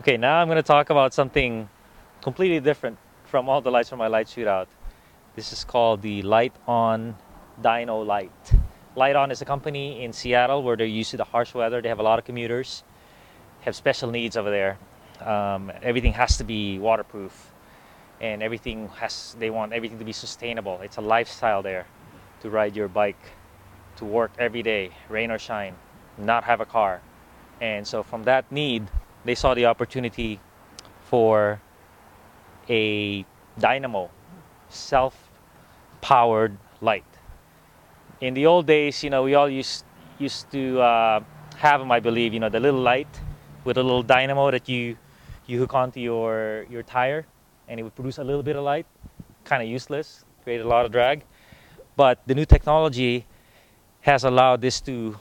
Okay, now I'm going to talk about something completely different from all the lights from my light shootout. This is called the Light On Dynolight. Light On is a company in Seattle where they're used to the harsh weather. They have a lot of commuters, have special needs over there. Everything has to be waterproof, and they want everything to be sustainable. It's a lifestyle there to ride your bike to work every day, rain or shine, not have a car. And so from that need, they saw the opportunity for a dynamo, self-powered light. In the old days, we all used to have them, I believe, the little light with a little dynamo that you hook onto your tire, and it would produce a little bit of light. Kind of useless, created a lot of drag. But the new technology has allowed this to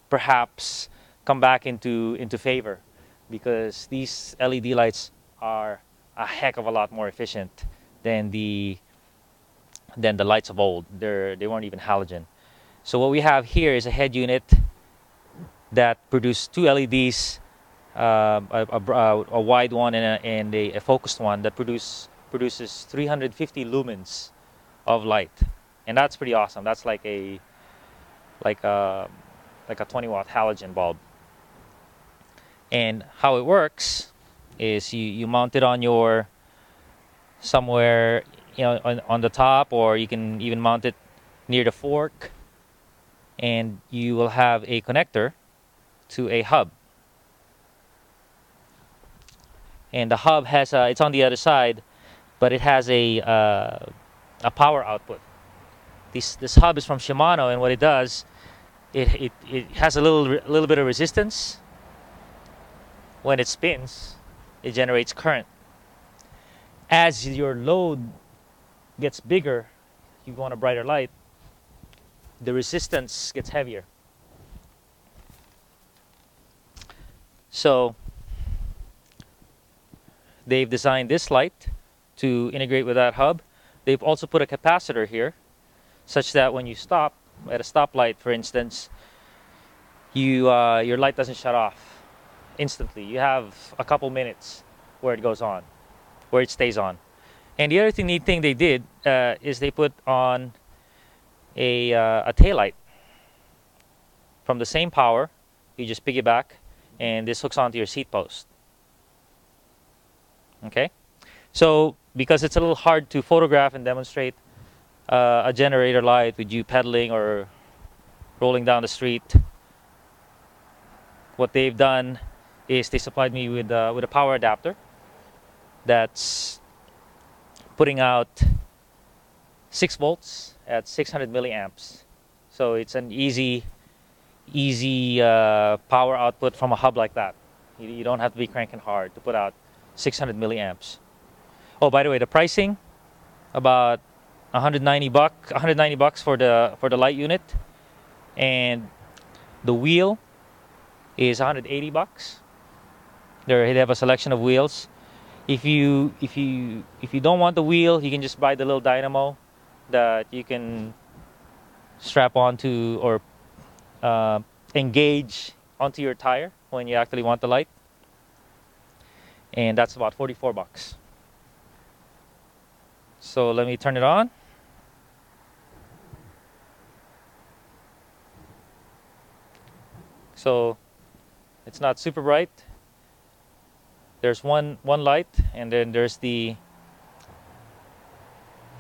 perhaps come back into favor, because these LED lights are a heck of a lot more efficient than the lights of old. They weren't even halogen. So what we have here is a head unit that produces two LEDs, a wide one and a focused one that produces 350 lumens of light, and that's pretty awesome. That's like a 20-watt halogen bulb. And how it works is you mount it on your somewhere, on the top, or you can even mount it near the fork, and you will have a connector to a hub. And the hub has it's on the other side, but it has a power output. This hub is from Shimano, and what it does, it has a little bit of resistance. When it spins, it generates current. As your load gets bigger, you want a brighter light, the resistance gets heavier. So they've designed this light to integrate with that hub. They've also put a capacitor here, such that when you stop at a stoplight, for instance, your light doesn't shut off instantly. You have a couple minutes where it goes on, where it stays on. And the other neat thing they did is they put on a taillight from the same power. You just piggyback, and this hooks onto your seat post. Okay, so because it's a little hard to photograph and demonstrate a generator light with you pedaling or rolling down the street, what they've done is they supplied me with a power adapter that's putting out 6 volts at 600 milliamps. So it's an easy power output from a hub like that. You don't have to be cranking hard to put out 600 milliamps. Oh, by the way, the pricing, about $190 for the light unit, and the wheel is $180. They have a selection of wheels. If you don't want the wheel, you can just buy the little dynamo that you can strap onto or engage onto your tire when you actually want the light, and that's about $44. So let me turn it on. So it's not super bright. There's one light, and then there's the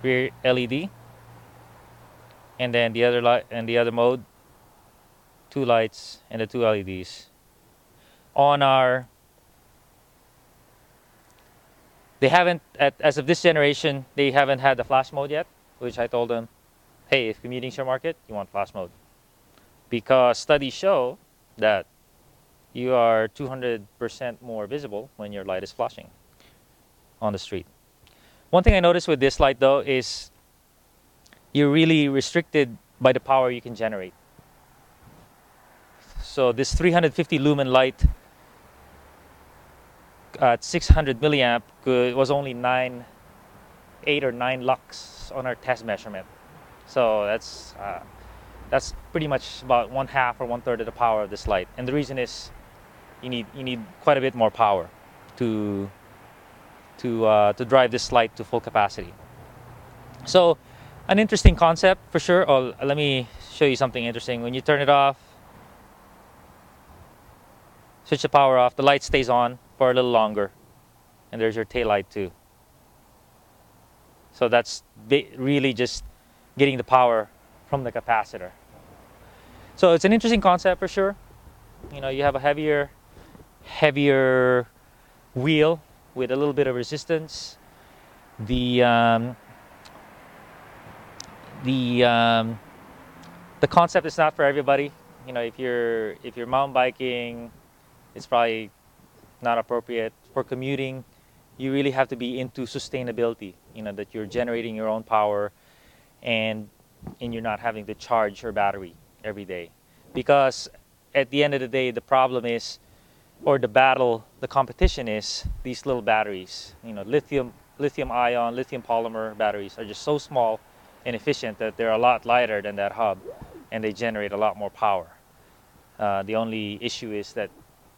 rear LED, and then the other light and the other mode, 2 lights and the 2 LEDs. They haven't, as of this generation, they haven't had the flash mode yet, which I told them, hey, if commuting's your market, you want flash mode, because studies show that you are 200% more visible when your light is flashing on the street. One thing I noticed with this light, though, is you're really restricted by the power you can generate. So this 350 lumen light at 600 milliamp was only 8 or 9 lux on our test measurement. So that's pretty much about 1/2 or 1/3 of the power of this light. And the reason is you need quite a bit more power. to drive this light to full capacity. So an interesting concept for sure. Oh, let me show you something interesting. When you turn it off, switch the power off, the light stays on for a little longer, and there's your tail light too. So that's really just getting the power from the capacitor. So it's an interesting concept for sure. You know, you have a heavier wheel with a little bit of resistance. The concept is not for everybody. You know, if you're mountain biking, it's probably not appropriate. For commuting, you really have to be into sustainability. You know, that you're generating your own power, and you're not having to charge your battery every day. Because at the end of the day, the problem is, or the competition is these little batteries. You know, lithium ion, lithium polymer batteries are just so small and efficient that they're a lot lighter than that hub, and they generate a lot more power. The only issue is that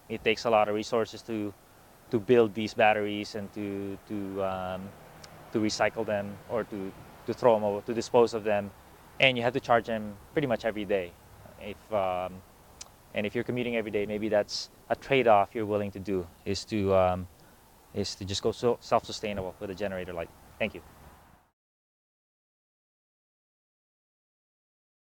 it takes a lot of resources to build these batteries and to recycle them, or to throw them, or to dispose of them, and you have to charge them pretty much every day. And if you're commuting every day, maybe that's a trade-off you're willing to do, is to just go self-sustainable with a generator light. Thank you.